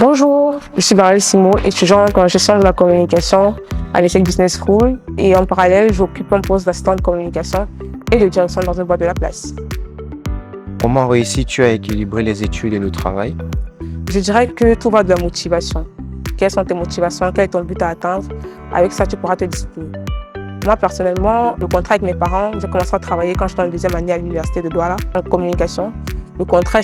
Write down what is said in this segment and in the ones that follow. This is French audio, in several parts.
Bonjour, je suis Barrel Simo, étudiante en gestion de la communication à l'ESSEC Business School et en parallèle, j'occupe un poste d'assistant de communication et de direction dans une boîte de la place. Comment réussis-tu à équilibrer les études et le travail? Je dirais que tout va de la motivation. Quelles sont tes motivations? Quel est ton but à atteindre? Avec ça, tu pourras te discipliner. Moi, personnellement, le contrat avec mes parents, j'ai commencé à travailler quand j'étais en deuxième année à l'université de Douala en communication. Le contrat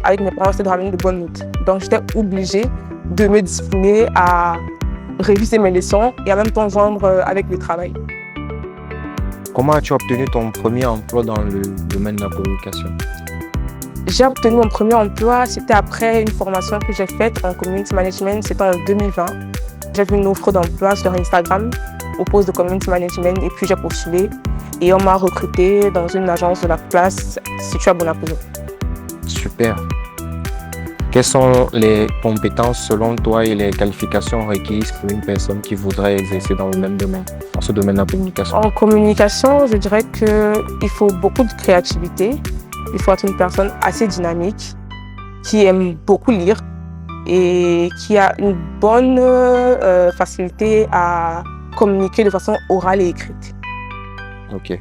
avec mes parents, c'était de ramener de bonnes notes. Donc, j'étais obligée de me discipliner à réviser mes leçons et en même temps joindre avec le travail. Comment as-tu obtenu ton premier emploi dans le domaine de la communication? J'ai obtenu mon premier emploi, c'était après une formation que j'ai faite en community management, c'était en 2020. J'ai vu une offre d'emploi sur Instagram au poste de community management et puis j'ai postulé et on m'a recruté dans une agence de la place située à Bonapono. Super. Quelles sont les compétences selon toi et les qualifications requises pour une personne qui voudrait exercer dans le même domaine, dans ce domaine de la communication? En communication, je dirais qu'il faut beaucoup de créativité. Il faut être une personne assez dynamique, qui aime beaucoup lire et qui a une bonne facilité à communiquer de façon orale et écrite. Ok.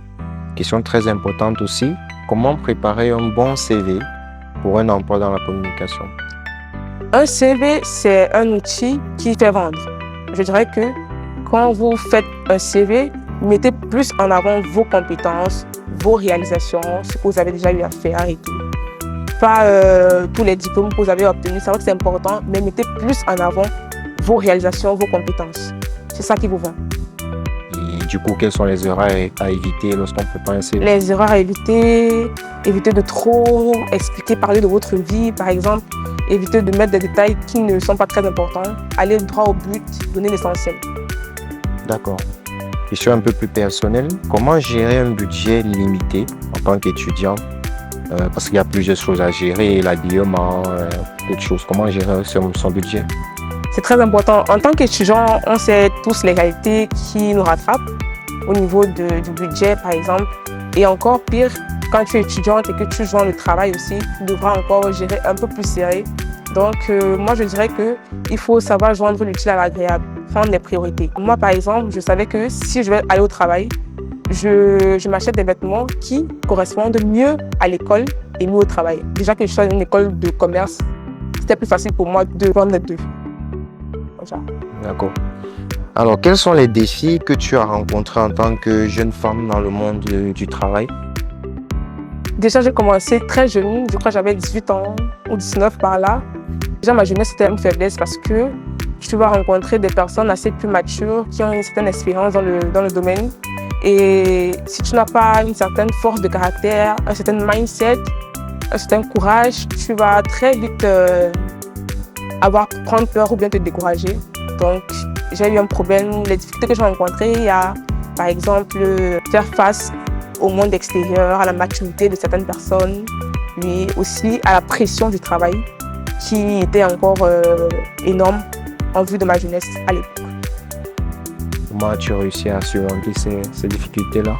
Question très importante aussi. Comment préparer un bon CV pour un emploi dans la communication? Un CV, c'est un outil qui fait vendre. Je dirais que quand vous faites un CV, mettez plus en avant vos compétences, vos réalisations, ce que vous avez déjà eu à faire et tout. Pas tous les diplômes que vous avez obtenus, c'est vrai que c'est important, mais mettez plus en avant vos réalisations, vos compétences. C'est ça qui vous vend. Et du coup, quelles sont les erreurs à éviter lorsqu'on prépare un CV? Les erreurs à éviter de trop expliquer, parler de votre vie, par exemple. Éviter de mettre des détails qui ne sont pas très importants. Aller droit au but, donner l'essentiel. D'accord. Question un peu plus personnelle. Comment gérer un budget limité en tant qu'étudiant? Parce qu'il y a plusieurs choses à gérer, l'habillement, d'autres choses. Comment gérer son budget? C'est très important. En tant qu'étudiant, on sait tous les réalités qui nous rattrapent au niveau du budget, par exemple. Et encore pire, quand tu es étudiante et que tu joins le travail aussi, tu devras encore gérer un peu plus serré. Donc, moi, je dirais qu'il faut savoir joindre l'utile à l'agréable, prendre des priorités. Moi, par exemple, je savais que si je vais aller au travail, je m'achète des vêtements qui correspondent mieux à l'école et mieux au travail. Déjà que je suis dans une école de commerce, c'était plus facile pour moi de vendre les deux. D'accord. Alors, quels sont les défis que tu as rencontrés en tant que jeune femme dans le monde du travail? Déjà, j'ai commencé très jeune, je crois que j'avais 18 ans ou 19 par là. Déjà, ma jeunesse, c'était une faiblesse parce que tu vas rencontrer des personnes assez plus matures qui ont une certaine expérience dans le domaine. Et si tu n'as pas une certaine force de caractère, un certain mindset, un certain courage, tu vas très vite prendre peur ou bien te décourager. Donc, j'ai eu un problème. Les difficultés que j'ai rencontrées, il y a par exemple faire face au monde extérieur, à la maturité de certaines personnes, mais aussi à la pression du travail qui était encore énorme en vue de ma jeunesse à l'époque. Comment as-tu réussi à surmonter ces difficultés-là?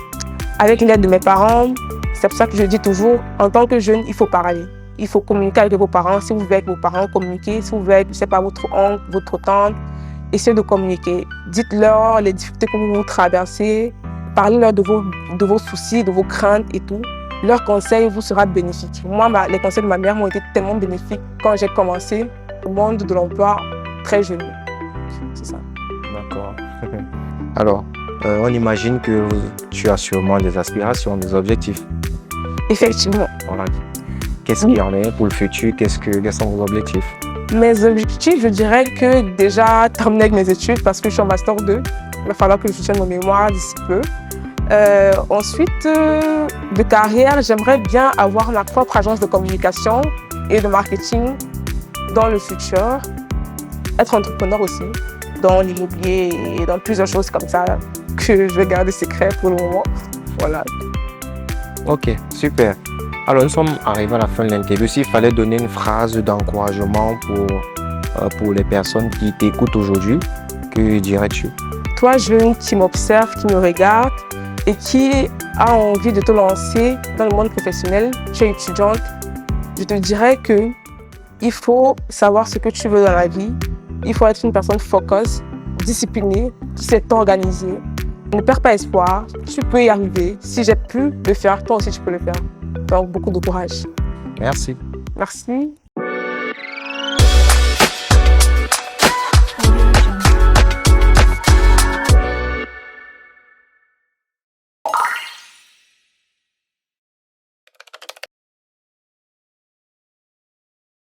Avec l'aide de mes parents, c'est pour ça que je dis toujours, en tant que jeune, il faut parler. Il faut communiquer avec vos parents. Si vous vivez avec vos parents, communiquez. Si vous vivez avec, je sais pas, votre oncle, votre tante, essayez de communiquer. Dites-leur les difficultés que vous traversez. Parlez-leur de vos soucis, de vos craintes et tout. Leur conseil vous sera bénéfique. Moi, les conseils de ma mère m'ont été tellement bénéfiques quand j'ai commencé le monde de l'emploi très jeune. C'est ça. D'accord. Alors, on imagine que tu as sûrement des aspirations, des objectifs. Effectivement. Voilà. Qu'est-ce qu'il y en a pour le futur? Quels sont vos objectifs? Mes objectifs, je dirais que déjà terminer avec mes études parce que je suis en Master 2. Il va falloir que je soutienne mon mémoire d'ici peu. Ensuite, de carrière, j'aimerais bien avoir ma propre agence de communication et de marketing dans le futur. Être entrepreneur aussi, dans l'immobilier et dans plusieurs choses comme ça que je vais garder secret pour le moment. Voilà. Ok, super. Alors, nous sommes arrivés à la fin de l'interview. S'il fallait donner une phrase d'encouragement pour les personnes qui t'écoutent aujourd'hui, que dirais-tu? Toi, jeune qui m'observe, qui me regarde et qui a envie de te lancer dans le monde professionnel, tu es étudiante, je te dirais que il faut savoir ce que tu veux dans la vie. Il faut être une personne focus, disciplinée, qui sait t'organiser. Ne perds pas espoir, tu peux y arriver. Si j'ai pu le faire, toi aussi tu peux le faire. Donc beaucoup de courage. Merci. Merci.